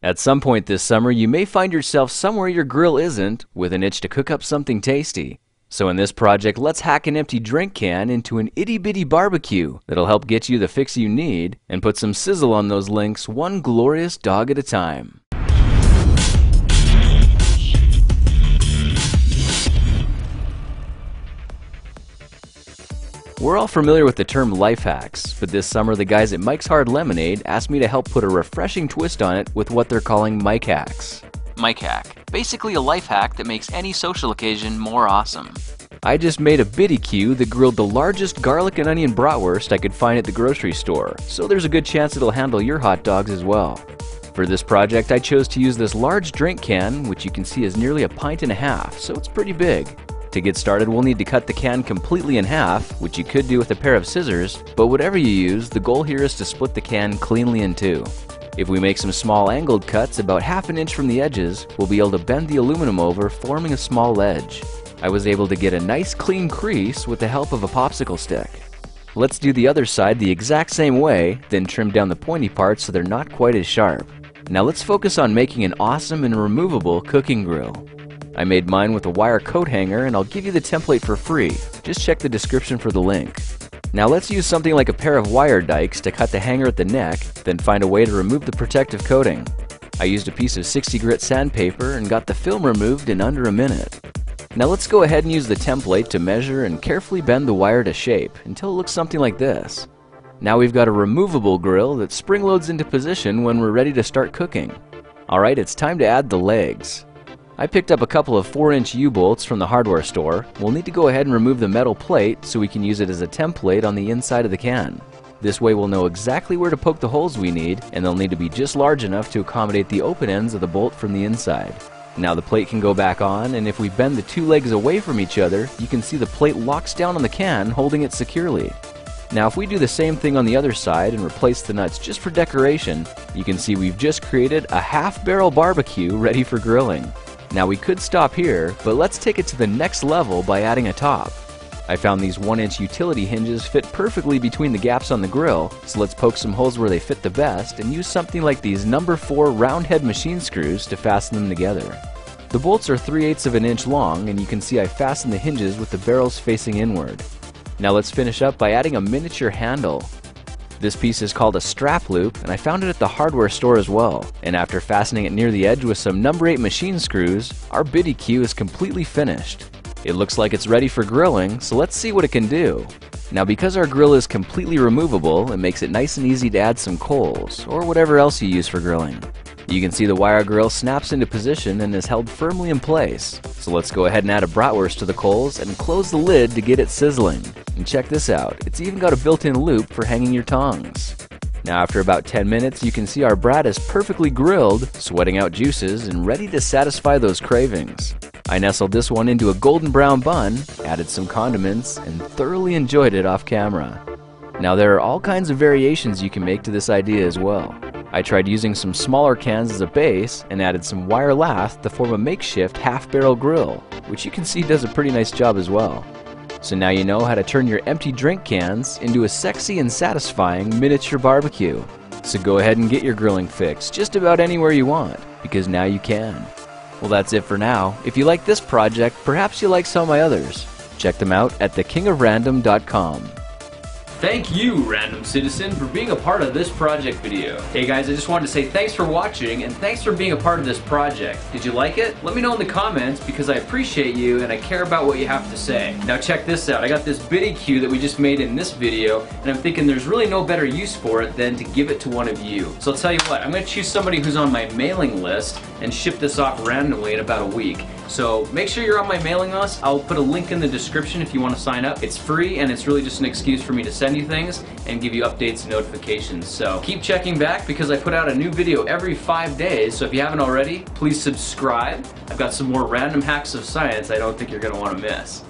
At some point this summer, you may find yourself somewhere your grill isn't, with an itch to cook up something tasty. So in this project, let's hack an empty drink can into an itty-bitty barbecue that'll help get you the fix you need and put some sizzle on those links one glorious dog at a time. We're all familiar with the term life hacks, but this summer the guys at Mike's Hard Lemonade asked me to help put a refreshing twist on it with what they're calling Mike hacks. Mike hack, basically a life hack that makes any social occasion more awesome. I just made a barbeque that grilled the largest garlic and onion bratwurst I could find at the grocery store, so there's a good chance it'll handle your hot dogs as well. For this project I chose to use this large drink can, which you can see is nearly 1.5 pints, so it's pretty big. To get started, we'll need to cut the can completely in half, which you could do with a pair of scissors, but whatever you use, the goal here is to split the can cleanly in two. If we make some small angled cuts about 1/2 inch from the edges, we'll be able to bend the aluminum over, forming a small ledge. I was able to get a nice clean crease with the help of a popsicle stick. Let's do the other side the exact same way, then trim down the pointy parts so they're not quite as sharp. Now let's focus on making an awesome and removable cooking grill. I made mine with a wire coat hanger, and I'll give you the template for free. Just check the description for the link. Now let's use something like a pair of wire dikes to cut the hanger at the neck, then find a way to remove the protective coating. I used a piece of 60 grit sandpaper and got the film removed in under a minute. Now let's go ahead and use the template to measure and carefully bend the wire to shape until it looks something like this. Now we've got a removable grill that spring loads into position when we're ready to start cooking. Alright, it's time to add the legs. I picked up a couple of 4-inch U-bolts from the hardware store. We'll need to go ahead and remove the metal plate so we can use it as a template on the inside of the can. This way we'll know exactly where to poke the holes we need, and they'll need to be just large enough to accommodate the open ends of the bolt from the inside. Now the plate can go back on, and if we bend the two legs away from each other, you can see the plate locks down on the can, holding it securely. Now if we do the same thing on the other side and replace the nuts just for decoration, you can see we've just created a half-barrel barbecue ready for grilling. Now we could stop here, but let's take it to the next level by adding a top. I found these 1-inch utility hinges fit perfectly between the gaps on the grill, so let's poke some holes where they fit the best and use something like these number 4 round head machine screws to fasten them together. The bolts are 3/8 of an inch long, and you can see I fastened the hinges with the barrels facing inward. Now let's finish up by adding a miniature handle. This piece is called a strap loop, and I found it at the hardware store as well. And after fastening it near the edge with some number 8 machine screws, our barbeque is completely finished. It looks like it's ready for grilling, so let's see what it can do. Now because our grill is completely removable, it makes it nice and easy to add some coals, or whatever else you use for grilling. You can see the wire grill snaps into position and is held firmly in place. So let's go ahead and add a bratwurst to the coals and close the lid to get it sizzling. And check this out, it's even got a built-in loop for hanging your tongs. Now after about 10 minutes, you can see our brat is perfectly grilled, sweating out juices and ready to satisfy those cravings. I nestled this one into a golden brown bun, added some condiments, and thoroughly enjoyed it off camera. Now there are all kinds of variations you can make to this idea as well. I tried using some smaller cans as a base and added some wire lath to form a makeshift half-barrel grill, which you can see does a pretty nice job as well. So now you know how to turn your empty drink cans into a sexy and satisfying miniature barbecue. So go ahead and get your grilling fix just about anywhere you want, because now you can. Well, that's it for now. If you like this project, perhaps you like some of my others. Check them out at thekingofrandom.com. Thank you, Random Citizen, for being a part of this project video. Hey guys, I just wanted to say thanks for watching and thanks for being a part of this project. Did you like it? Let me know in the comments because I appreciate you and I care about what you have to say. Now check this out. I got this barbeque that we just made in this video and I'm thinking there's really no better use for it than to give it to one of you. So I'll tell you what, I'm going to choose somebody who's on my mailing list and ship this off randomly in about a week. So make sure you're on my mailing list. I'll put a link in the description if you want to sign up. It's free and it's really just an excuse for me to send you things and give you updates and notifications. So keep checking back because I put out a new video every 5 days. So if you haven't already, please subscribe. I've got some more random hacks of science I don't think you're going to want to miss.